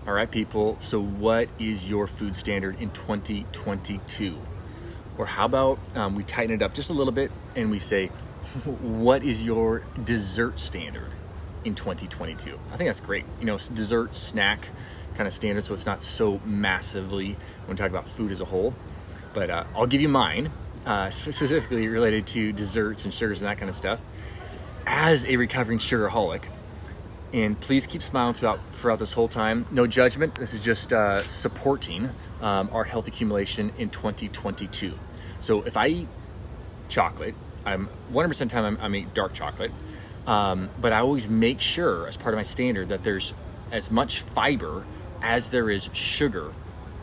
All right, people, so what is your food standard in 2022? Or how about we tighten it up just a little bit and we say, what is your dessert standard in 2022? I think that's great. Dessert, snack kind of standard, so it's not so massively when we talk about food as a whole. But I'll give you mine, specifically related to desserts and sugars and that kind of stuff. As a recovering sugarholic, and please keep smiling throughout this whole time. No judgment. This is just supporting our health accumulation in 2022. So if I eat chocolate, I'm 100% of the time I'm eating dark chocolate, but I always make sure as part of my standard that there's as much fiber as there is sugar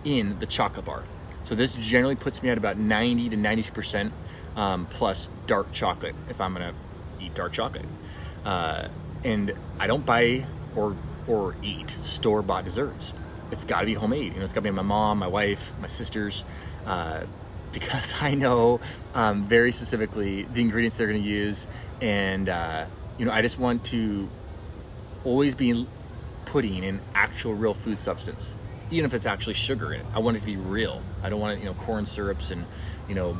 in the chocolate bar. So this generally puts me at about 90 to 92% plus dark chocolate if I'm gonna eat dark chocolate. And I don't buy or eat store-bought desserts. It's got to be homemade. It's got to be my mom, my wife, my sisters, because I know very specifically the ingredients they're going to use, and I just want to always be putting in actual real food substance, even if it's actually sugar in it. I want it to be real. I don't want it, corn syrups and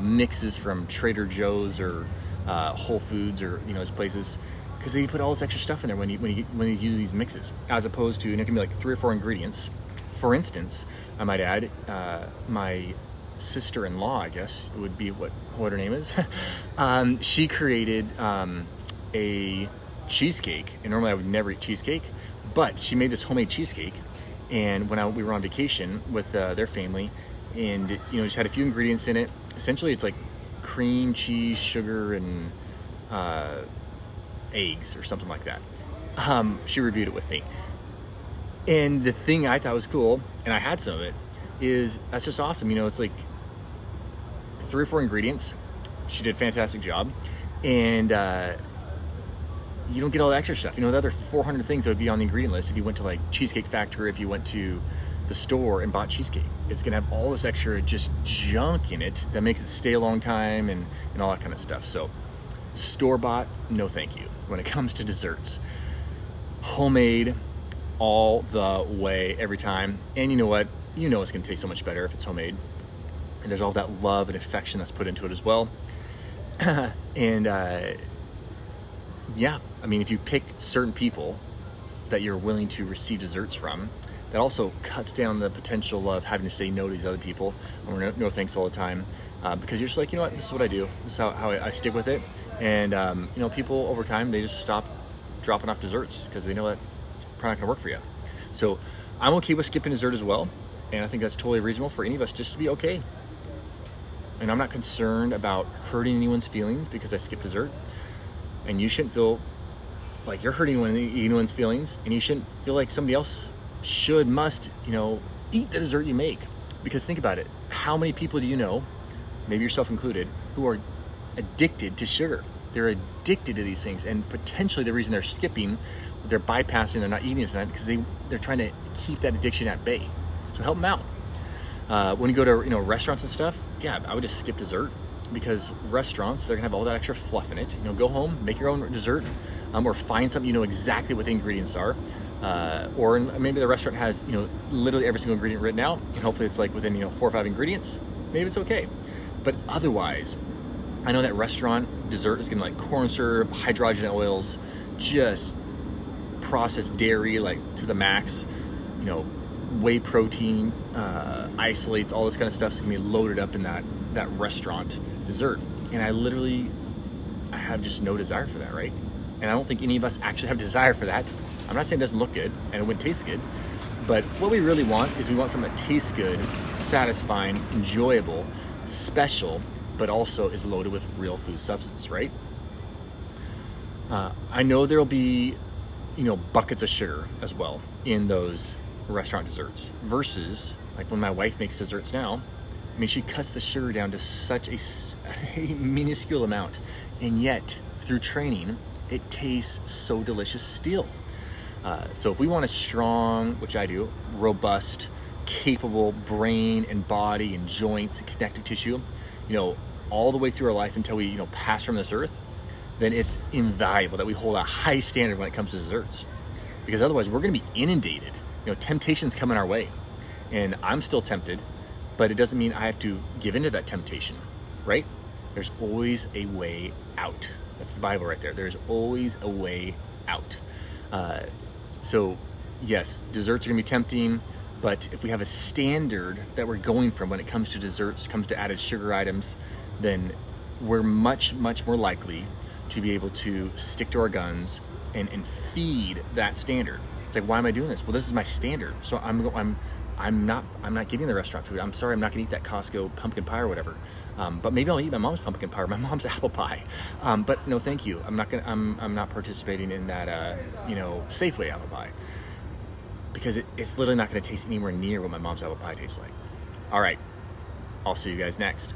mixes from Trader Joe's or Whole Foods or those places. Because they put all this extra stuff in there when you use these mixes, as opposed to, it can be like 3 or 4 ingredients. For instance, I might add, my sister-in-law, I guess would be what her name is. She created a cheesecake, and normally I would never eat cheesecake, but she made this homemade cheesecake. And when we were on vacation with their family, and just had a few ingredients in it. Essentially, it's like cream, cheese, sugar, and eggs or something like that. She reviewed it with me, and the thing I thought was cool, and I had some of it, is that's just awesome. It's like 3 or 4 ingredients. She did a fantastic job, and you don't get all the extra stuff. The other 400 things that would be on the ingredient list if you went to like Cheesecake Factory, if you went to the store and bought cheesecake. It's gonna have all this extra just junk in it that makes it stay a long time and all that kind of stuff. So store-bought, no thank you when it comes to desserts. Homemade all the way, every time. And you know what? It's gonna taste so much better if it's homemade. And there's all that love and affection that's put into it as well. And if you pick certain people that you're willing to receive desserts from, that also cuts down the potential of having to say no to these other people or no thanks all the time. Because you're just like, this is what I do. This is how I stick with it. And people over time, they just stop dropping off desserts because they know that it's probably not gonna work for you. So I'm okay with skipping dessert as well, and I think that's totally reasonable for any of us just to be okay. And I'm not concerned about hurting anyone's feelings because I skip dessert. And you shouldn't feel like you're hurting anyone's feelings, and you shouldn't feel like somebody else must eat the dessert you make. Because think about it, how many people do you know, maybe yourself included, who are addicted to sugar? They're addicted to these things, and potentially the reason they're skipping, they're bypassing, they're not eating it tonight because they're trying to keep that addiction at bay. So help them out. When you go to restaurants and stuff, I would just skip dessert, because restaurants, they're gonna have all that extra fluff in it. Go home, make your own dessert, or find something exactly what the ingredients are. Or maybe the restaurant has literally every single ingredient written out, and hopefully it's like within 4 or 5 ingredients. Maybe it's okay, but otherwise, I know that restaurant dessert is gonna be like corn syrup, hydrogenated oils, just processed dairy like to the max, whey protein, isolates, all this kind of stuff is gonna be loaded up in that restaurant dessert. And I have just no desire for that, right? And I don't think any of us actually have desire for that. I'm not saying it doesn't look good and it wouldn't taste good, but what we really want is we want something that tastes good, satisfying, enjoyable, special, but also is loaded with real food substance, right? I know there'll be, buckets of sugar as well in those restaurant desserts, versus like when my wife makes desserts now. She cuts the sugar down to such a minuscule amount, and yet through training, it tastes so delicious still. So if we want a strong, which I do, robust, capable brain and body and joints and connective tissue, all the way through our life until we, pass from this earth, then it's invaluable that we hold a high standard when it comes to desserts. Because otherwise we're gonna be inundated temptation's coming our way, and I'm still tempted, but it doesn't mean I have to give into that temptation, right? There's always a way out. That's the Bible right there. There's always a way out. So yes, desserts are gonna be tempting, but if we have a standard that we're going from when it comes to desserts, comes to added sugar items, then we're much, much more likely to be able to stick to our guns and feed that standard. It's like, why am I doing this? Well, this is my standard. So I'm not getting the restaurant food. I'm sorry, I'm not gonna eat that Costco pumpkin pie or whatever. But maybe I'll eat my mom's pumpkin pie or my mom's apple pie. But no, thank you. I'm not participating in that Safeway apple pie, because it's literally not gonna taste anywhere near what my mom's apple pie tastes like. All right, I'll see you guys next.